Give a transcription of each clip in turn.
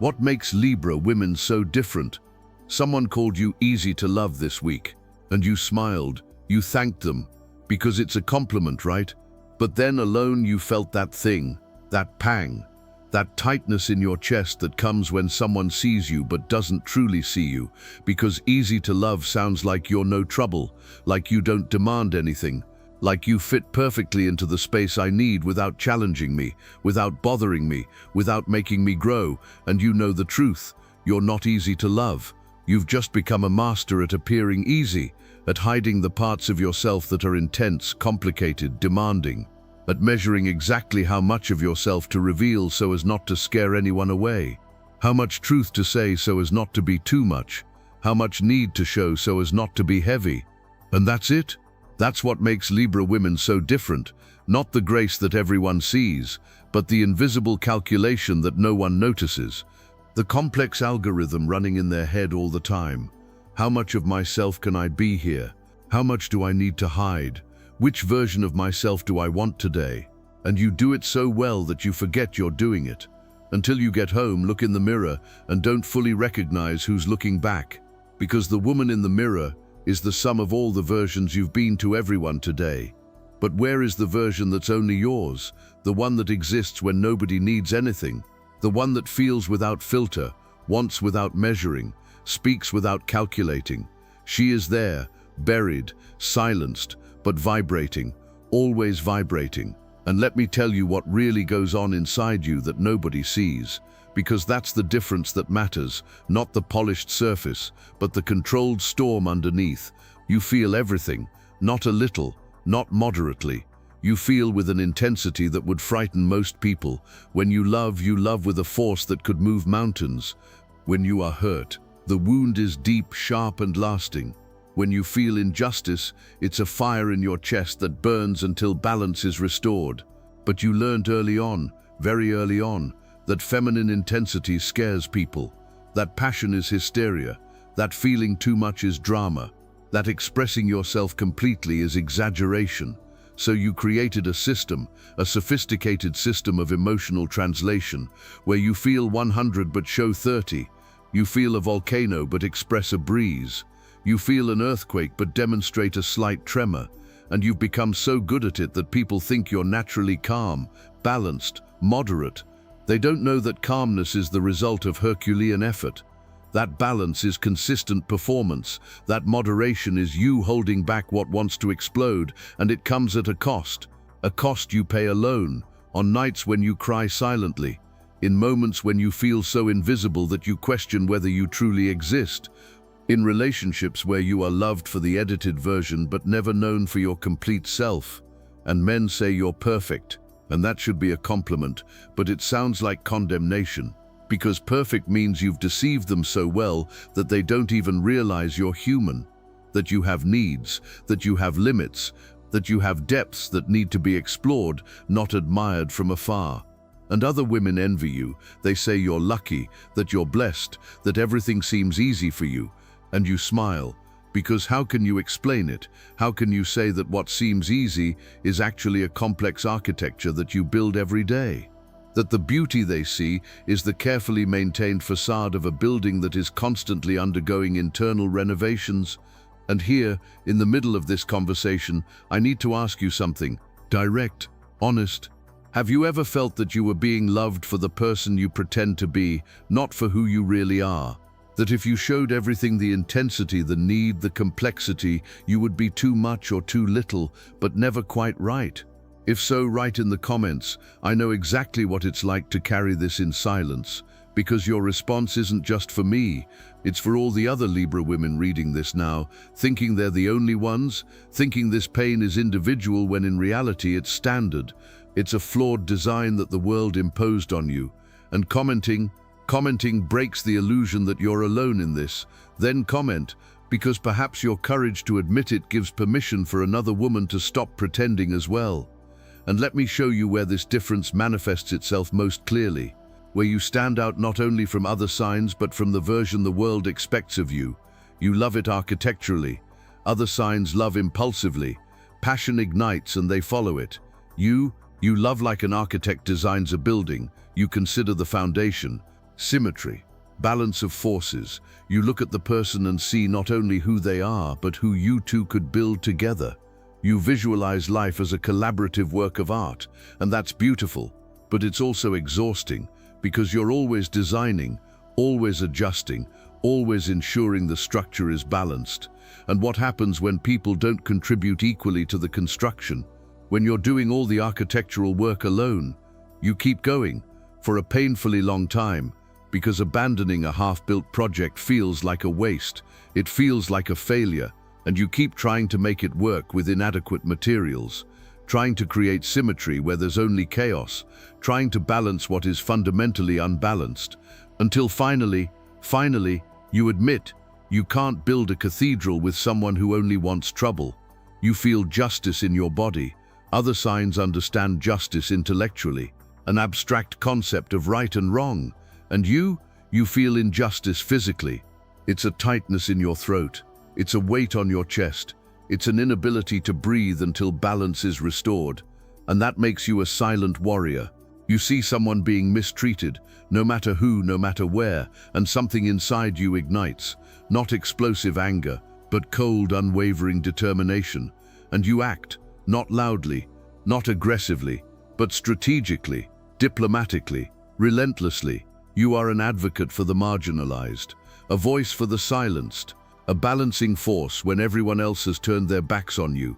What makes Libra women so different? Someone called you easy to love this week, and you smiled, you thanked them, because it's a compliment, right? But then alone you felt that thing, that pang, that tightness in your chest that comes when someone sees you but doesn't truly see you, because easy to love sounds like you're no trouble, like you don't demand anything, like you fit perfectly into the space I need without challenging me, without bothering me, without making me grow. And you know the truth, you're not easy to love. You've just become a master at appearing easy, at hiding the parts of yourself that are intense, complicated, demanding, at measuring exactly how much of yourself to reveal so as not to scare anyone away, how much truth to say so as not to be too much, how much need to show so as not to be heavy. And that's it. That's what makes Libra women so different, not the grace that everyone sees, but the invisible calculation that no one notices, the complex algorithm running in their head all the time. How much of myself can I be here? How much do I need to hide? Which version of myself do I want today? And you do it so well that you forget you're doing it. Until you get home, look in the mirror and don't fully recognize who's looking back. Because the woman in the mirror is the sum of all the versions you've been to everyone today. But where is the version that's only yours? The one that exists when nobody needs anything. The one that feels without filter, wants without measuring, speaks without calculating. She is there, buried, silenced, but vibrating, always vibrating. And let me tell you what really goes on inside you that nobody sees. Because that's the difference that matters, not the polished surface, but the controlled storm underneath. You feel everything, not a little, not moderately. You feel with an intensity that would frighten most people. When you love with a force that could move mountains. When you are hurt, the wound is deep, sharp, and lasting. When you feel injustice, it's a fire in your chest that burns until balance is restored. But you learned early on, very early on, that feminine intensity scares people, that passion is hysteria, that feeling too much is drama, that expressing yourself completely is exaggeration. So you created a system, a sophisticated system of emotional translation, where you feel 100 but show 30. You feel a volcano but express a breeze. You feel an earthquake but demonstrate a slight tremor. And you've become so good at it that people think you're naturally calm, balanced, moderate. They don't know that calmness is the result of Herculean effort. That balance is consistent performance. That moderation is you holding back what wants to explode, and it comes at a cost you pay alone, on nights when you cry silently, in moments when you feel so invisible that you question whether you truly exist, in relationships where you are loved for the edited version but never known for your complete self. And men say you're perfect. And that should be a compliment, but it sounds like condemnation, because perfect means you've deceived them so well that they don't even realize you're human, that you have needs, that you have limits, that you have depths that need to be explored, not admired from afar. And other women envy you. They say you're lucky, that you're blessed, that everything seems easy for you, and you smile. Because how can you explain it? How can you say that what seems easy is actually a complex architecture that you build every day? That the beauty they see is the carefully maintained facade of a building that is constantly undergoing internal renovations? And here, in the middle of this conversation, I need to ask you something, direct, honest. Have you ever felt that you were being loved for the person you pretend to be, not for who you really are? That if you showed everything, the intensity, the need, the complexity, you would be too much or too little, but never quite right? If so, write in the comments. I know exactly what it's like to carry this in silence, because your response isn't just for me, it's for all the other Libra women reading this now, thinking they're the only ones, thinking this pain is individual when in reality it's standard. It's a flawed design that the world imposed on you. And commenting breaks the illusion that you're alone in this. Then comment, because perhaps your courage to admit it gives permission for another woman to stop pretending as well. And let me show you where this difference manifests itself most clearly, where you stand out not only from other signs but from the version the world expects of you. You love it architecturally. Other signs love impulsively. Passion ignites and they follow it. You love like an architect designs a building. You consider the foundation. Symmetry, balance of forces. You look at the person and see not only who they are, but who you two could build together. You visualize life as a collaborative work of art, and that's beautiful, but it's also exhausting because you're always designing, always adjusting, always ensuring the structure is balanced. And what happens when people don't contribute equally to the construction? When you're doing all the architectural work alone, you keep going for a painfully long time, because abandoning a half-built project feels like a waste, it feels like a failure, and you keep trying to make it work with inadequate materials, trying to create symmetry where there's only chaos, trying to balance what is fundamentally unbalanced, until finally, you admit you can't build a cathedral with someone who only wants trouble. You feel justice in your body. Other signs understand justice intellectually, an abstract concept of right and wrong. And you feel injustice physically. It's a tightness in your throat. It's a weight on your chest. It's an inability to breathe until balance is restored. And that makes you a silent warrior. You see someone being mistreated, no matter who, no matter where, and something inside you ignites. Not explosive anger, but cold, unwavering determination. And you act, not loudly, not aggressively, but strategically, diplomatically, relentlessly. You are an advocate for the marginalized, a voice for the silenced, a balancing force when everyone else has turned their backs on you.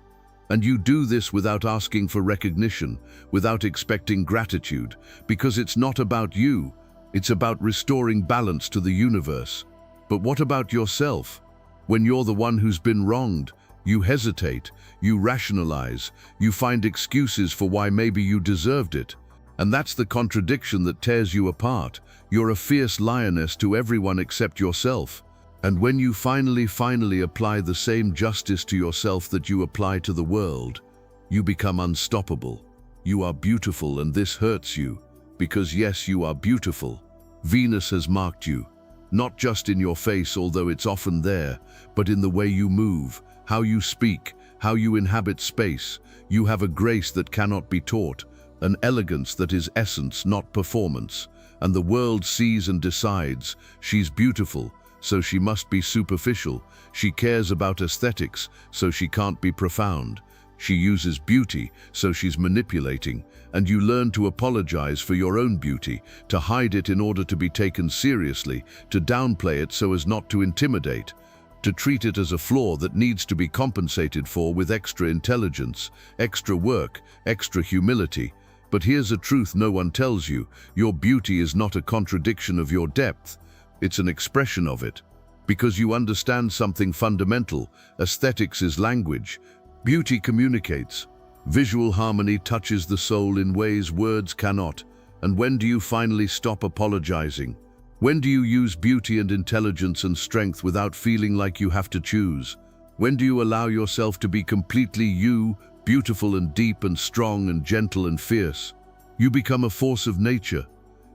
And you do this without asking for recognition, without expecting gratitude, because it's not about you, it's about restoring balance to the universe. But what about yourself? When you're the one who's been wronged, you hesitate, you rationalize, you find excuses for why maybe you deserved it. And that's the contradiction that tears you apart. You're a fierce lioness to everyone except yourself. And when you finally apply the same justice to yourself that you apply to the world, you become unstoppable. You are beautiful, and this hurts you, because yes, you are beautiful. Venus has marked you, not just in your face, although it's often there, but in the way you move, how you speak, how you inhabit space. You have a grace that cannot be taught, an elegance that is essence, not performance. And the world sees and decides, she's beautiful, so she must be superficial. She cares about aesthetics, so she can't be profound. She uses beauty, so she's manipulating. And you learn to apologize for your own beauty, to hide it in order to be taken seriously, to downplay it so as not to intimidate, to treat it as a flaw that needs to be compensated for with extra intelligence, extra work, extra humility. But here's a truth no one tells you. Your beauty is not a contradiction of your depth. It's an expression of it. Because you understand something fundamental. Aesthetics is language. Beauty communicates. Visual harmony touches the soul in ways words cannot. And when do you finally stop apologizing? When do you use beauty and intelligence and strength without feeling like you have to choose? When do you allow yourself to be completely you, beautiful and deep and strong and gentle and fierce? You become a force of nature.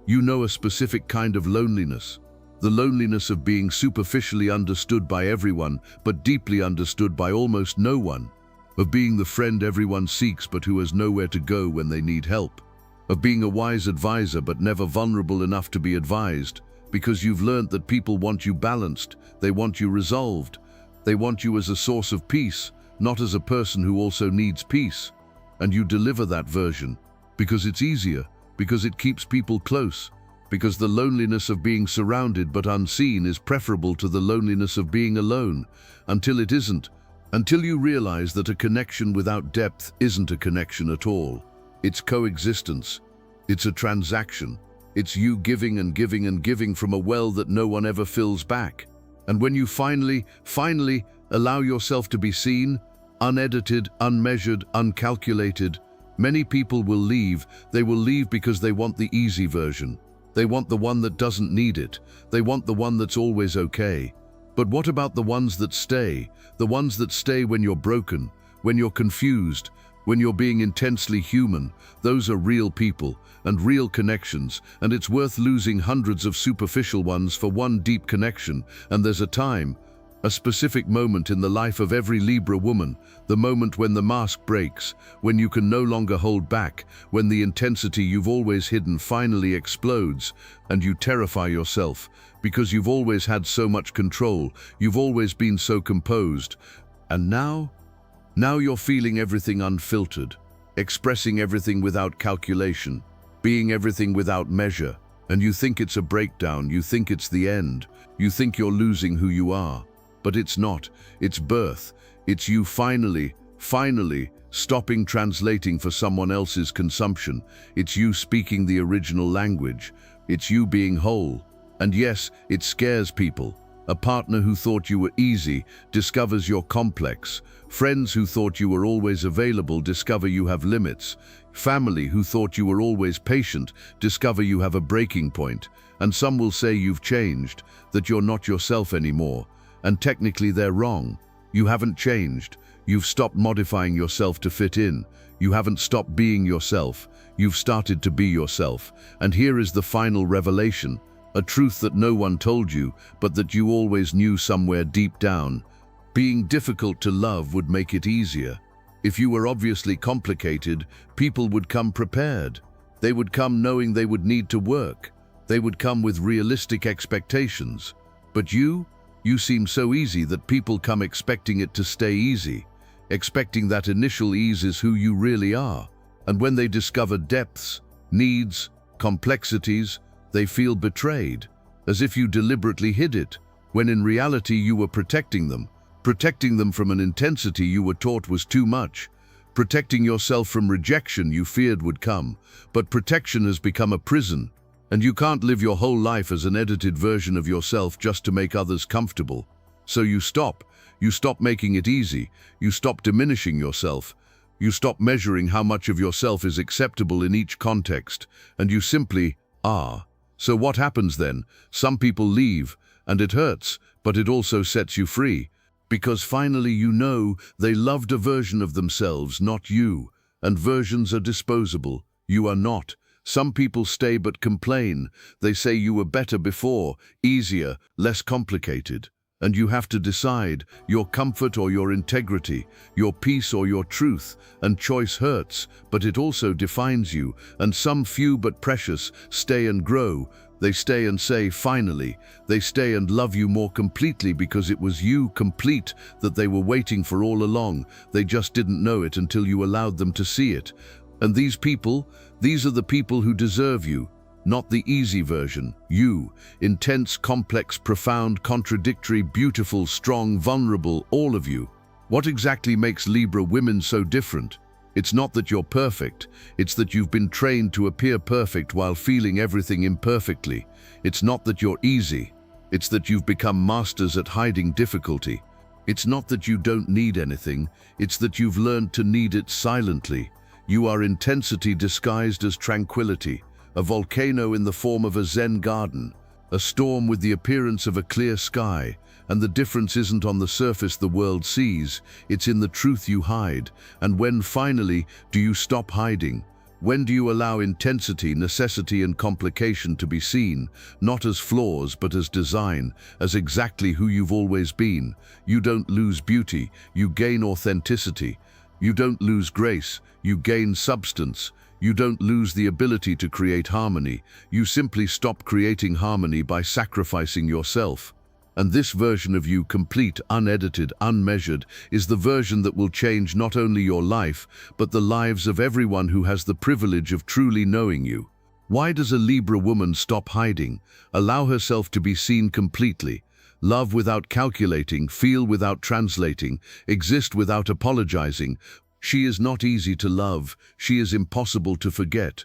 You know a specific kind of loneliness. The loneliness of being superficially understood by everyone, but deeply understood by almost no one. Of being the friend everyone seeks but who has nowhere to go when they need help. Of being a wise advisor but never vulnerable enough to be advised, because you've learned that people want you balanced, they want you resolved, they want you as a source of peace, not as a person who also needs peace. And you deliver that version, because it's easier, because it keeps people close, because the loneliness of being surrounded but unseen is preferable to the loneliness of being alone, until it isn't. Until you realize that a connection without depth isn't a connection at all. It's coexistence. It's a transaction. It's you giving and giving and giving from a well that no one ever fills back. And when you finally allow yourself to be seen, unedited, unmeasured, uncalculated, many people will leave. They will leave because they want the easy version. They want the one that doesn't need it. They want the one that's always okay. But what about the ones that stay? The ones that stay when you're broken, when you're confused, when you're being intensely human. Those are real people and real connections, and it's worth losing hundreds of superficial ones for one deep connection. And there's a time A specific moment in the life of every Libra woman, the moment when the mask breaks, when you can no longer hold back, when the intensity you've always hidden finally explodes, and you terrify yourself, because you've always had so much control, you've always been so composed. And now you're feeling everything unfiltered, expressing everything without calculation, being everything without measure, and you think it's a breakdown, you think it's the end, you think you're losing who you are. But it's not. It's birth. It's you finally stopping translating for someone else's consumption. It's you speaking the original language. It's you being whole. And yes, it scares people. A partner who thought you were easy discovers you're complex. Friends who thought you were always available discover you have limits. Family who thought you were always patient discover you have a breaking point. And some will say you've changed, that you're not yourself anymore. And technically they're wrong. You haven't changed. You've stopped modifying yourself to fit in. You haven't stopped being yourself. You've started to be yourself. And here is the final revelation, a truth that no one told you, but that you always knew somewhere deep down. Being difficult to love would make it easier. If you were obviously complicated, people would come prepared. They would come knowing they would need to work. They would come with realistic expectations. But you seem so easy that people come expecting it to stay easy, expecting that initial ease is who you really are. And when they discover depths, needs, complexities, they feel betrayed, as if you deliberately hid it, when in reality you were protecting them from an intensity you were taught was too much, protecting yourself from rejection you feared would come. But protection has become a prison. And you can't live your whole life as an edited version of yourself just to make others comfortable. So you stop making it easy, you stop diminishing yourself, you stop measuring how much of yourself is acceptable in each context, and you simply are. So what happens then? Some people leave, and it hurts, but it also sets you free, because finally you know they loved a version of themselves, not you, and versions are disposable. You are not. Some people stay but complain. They say you were better before, easier, less complicated. And you have to decide, your comfort or your integrity, your peace or your truth. And choice hurts, but it also defines you. And some few but precious stay and grow. They stay and say, finally. They stay and love you more completely because it was you, complete, that they were waiting for all along. They just didn't know it until you allowed them to see it. And these are the people who deserve you, not the easy version. You, intense, complex, profound, contradictory, beautiful, strong, vulnerable, all of you. What exactly makes Libra women so different? It's not that you're perfect, it's that you've been trained to appear perfect while feeling everything imperfectly. It's not that you're easy, it's that you've become masters at hiding difficulty. It's not that you don't need anything, it's that you've learned to need it silently. You are intensity disguised as tranquility, a volcano in the form of a Zen garden, a storm with the appearance of a clear sky, and the difference isn't on the surface the world sees, it's in the truth you hide. And when finally do you stop hiding? When do you allow intensity, necessity, and complication to be seen, not as flaws but as design, as exactly who you've always been? You don't lose beauty, you gain authenticity. You don't lose grace, you gain substance. You don't lose the ability to create harmony. You simply stop creating harmony by sacrificing yourself. And this version of you, complete, unedited, unmeasured, is the version that will change not only your life, but the lives of everyone who has the privilege of truly knowing you. Why does a Libra woman stop hiding, allow herself to be seen completely? Love without calculating, feel without translating, exist without apologizing. She is not easy to love, she is impossible to forget.